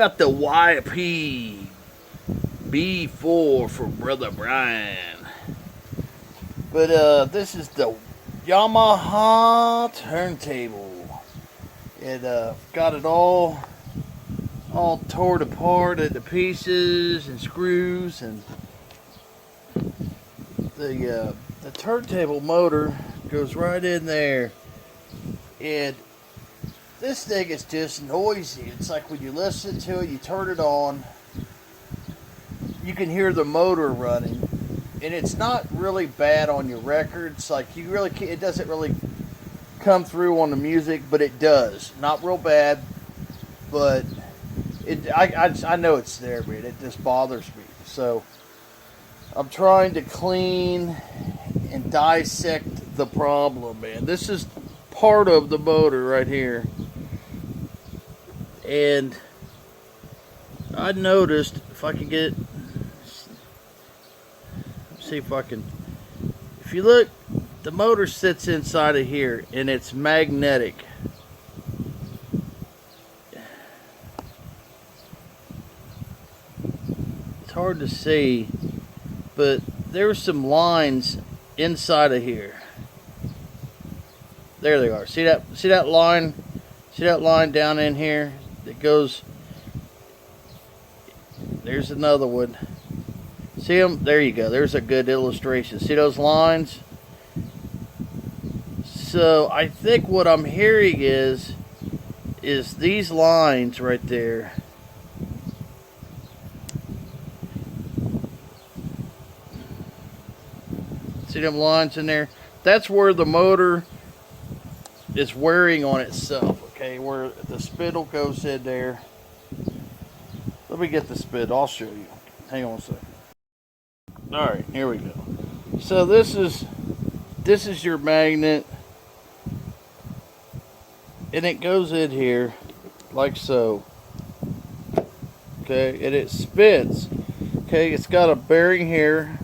got the YP B4 for Brother Brian. But this is the Yamaha turntable. It got it all torn apart into pieces and screws, and the turntable motor goes right in there. And this thing is just noisy. It's like when you listen to it, you turn it on, you can hear the motor running, and it's not really bad on your records. Like it doesn't really come through on the music, but it does. Not real bad, but I know it's there, man. It just bothers me. So I'm trying to clean and dissect the problem, man. This is part of the motor right here. And I noticed, if I can get, see if I can, if you look, the motor sits inside of here and it's magnetic. It's hard to see, but there's some lines inside of here. There they are. See that line? See that line down in here? It goes, there's another one. See them? There you go. There's a good illustration. See those lines? So I think what I'm hearing is these lines right there. See them lines in there? That's where the motor is wearing on itself. Okay, where the spindle goes in there. Let me get the spindle. I'll show you. Hang on a second. All right, here we go. So this is your magnet, and it goes in here like so. Okay, and it spins. Okay, it's got a bearing here.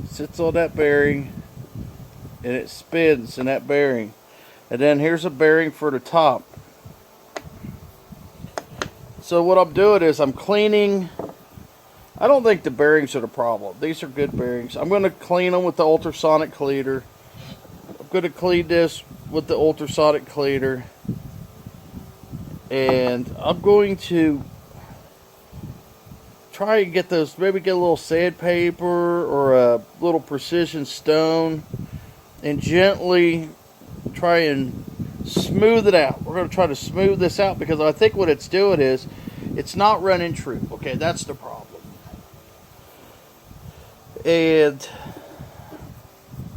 Sits on that bearing, and it spins in that bearing. And then here's a bearing for the top. So what I'm doing is I'm cleaning. I don't think the bearings are the problem. These are good bearings. I'm going to clean them with the ultrasonic cleaner. I'm going to clean this with the ultrasonic cleaner. And I'm going to try and get those, maybe get a little sandpaper or a little precision stone and gently try and smooth it out. We're going to try to smooth this out because I think what it's doing is it's not running true. Okay, that's the problem. And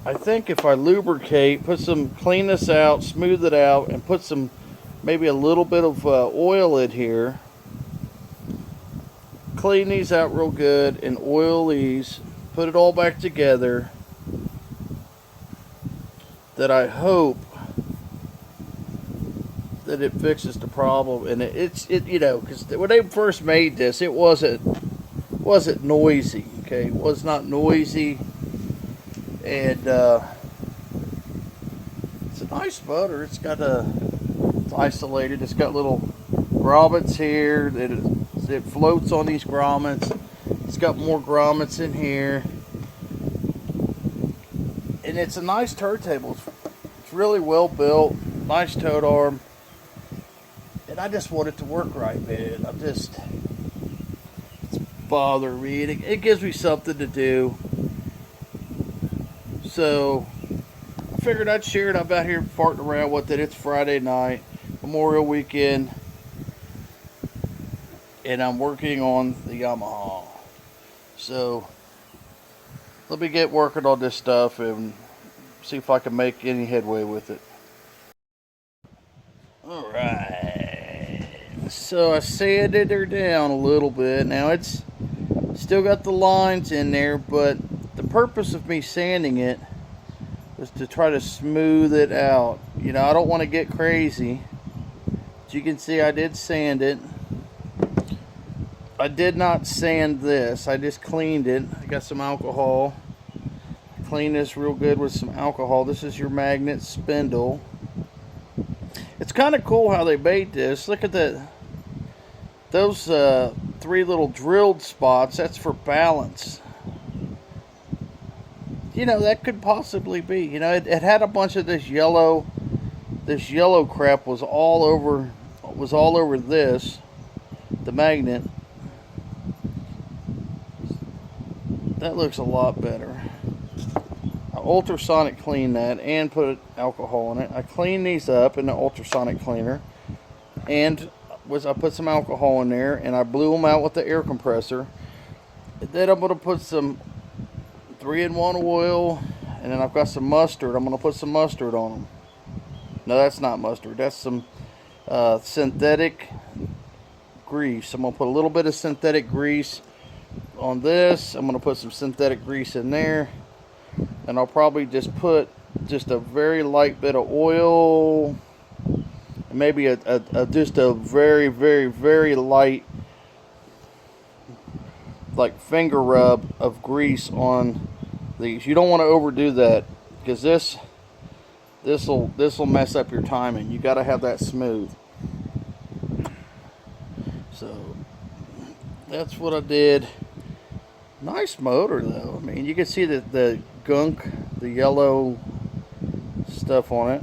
I think if I lubricate, clean this out, smooth it out, and put some, maybe a little bit of oil in here, clean these out real good and oil these, put it all back together, that I hope that it fixes the problem. And it you know, because when they first made this, it wasn't noisy. Okay, it was not noisy, and it's a nice motor. It's isolated. It's got little grommets here. It floats on these grommets. It's got more grommets in here, and it's a nice turntable. It's really well built, nice tote arm, and I just want it to work right, man. It's bothering me. It gives me something to do. So I figured I'd share it. I'm out here farting around with it. It's Friday night, Memorial weekend, and I'm working on the Yamaha. So let me get working on this stuff and see if I can make any headway with it. Alright, so I sanded her down a little bit. Now it's still got the lines in there, but the purpose of me sanding it was to try to smooth it out. You know, I don't want to get crazy. As you can see, I did sand it. I did not sand this. I just cleaned it. I got some alcohol. Clean this real good with some alcohol. This is your magnet spindle. It's kind of cool how they made this. Look at that. those three little drilled spots, that's for balance. You know, that could possibly be. You know, it had a bunch of this yellow. This yellow crap was all over. Was all over this, the magnet. That looks a lot better. I ultrasonic cleaned that and put alcohol in it. I cleaned these up in the ultrasonic cleaner, and I put some alcohol in there, and I blew them out with the air compressor. And then I'm gonna put some 3-in-1 oil, and then I've got some mustard. I'm gonna put some mustard on them. No, that's not mustard. That's some synthetic grease. I'm gonna put a little bit of synthetic grease on this. I'm gonna put some synthetic grease in there, and I'll probably just put just a very light bit of oil, and maybe just a very, very, very light, like finger rub of grease on these. You don't want to overdo that, because this'll mess up your timing. You got to have that smooth. So that's what I did. Nice motor though. I mean, you can see the gunk, the yellow stuff on it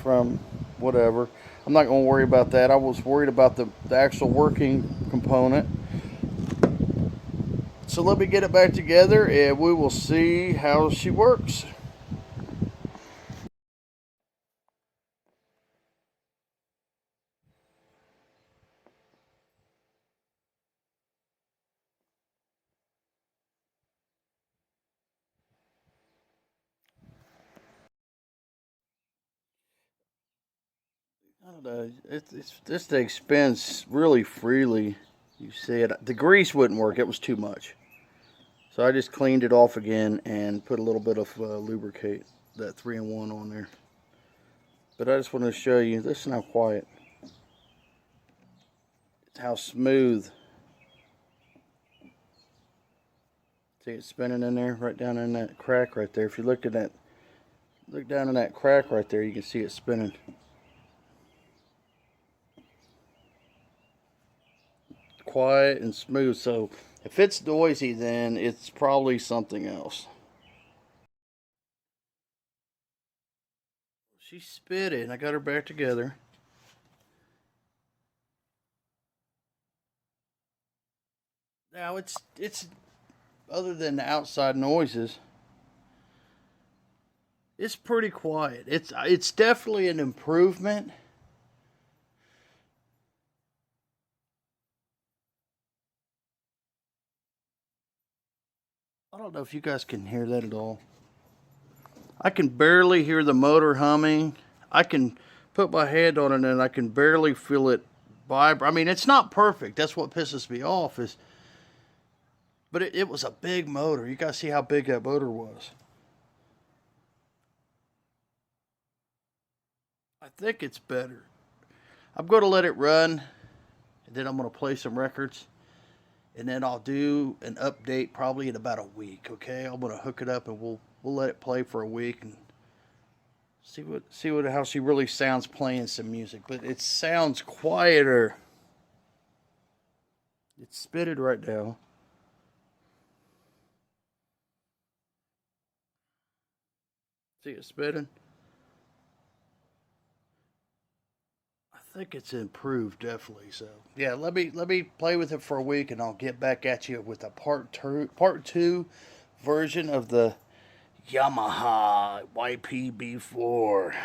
from whatever. I'm not going to worry about that. I was worried about the actual working component. So let me get it back together and we will see how she works. I don't know. This thing spins really freely. You see it. The grease wouldn't work. It was too much. So I just cleaned it off again and put a little bit of lubricate, that 3-in-1 on there. But I just wanted to show you. Listen how quiet. How smooth. See it spinning in there, right down in that crack right there. If you look down in that crack right there, you can see it spinning. Quiet and smooth. So if it's noisy, then it's probably something else. She spit it, and I got her back together. Now it's other than the outside noises, it's pretty quiet. It's definitely an improvement. I don't know if you guys can hear that at all. I can barely hear the motor humming. I can put my hand on it and I can barely feel it vibrate. I mean, it's not perfect. That's what pisses me off but it was a big motor. You guys see how big that motor was. I think it's better. I'm going to let it run, and then I'm going to play some records, and then I'll do an update probably in about a week. Okay, I'm going to hook it up and we'll let it play for a week and see how she really sounds playing some music. But it sounds quieter. It's spitted right now. See it spitting? I think it's improved definitely. So yeah, let me play with it for a week, and I'll get back at you with a part two version of the Yamaha YPB4.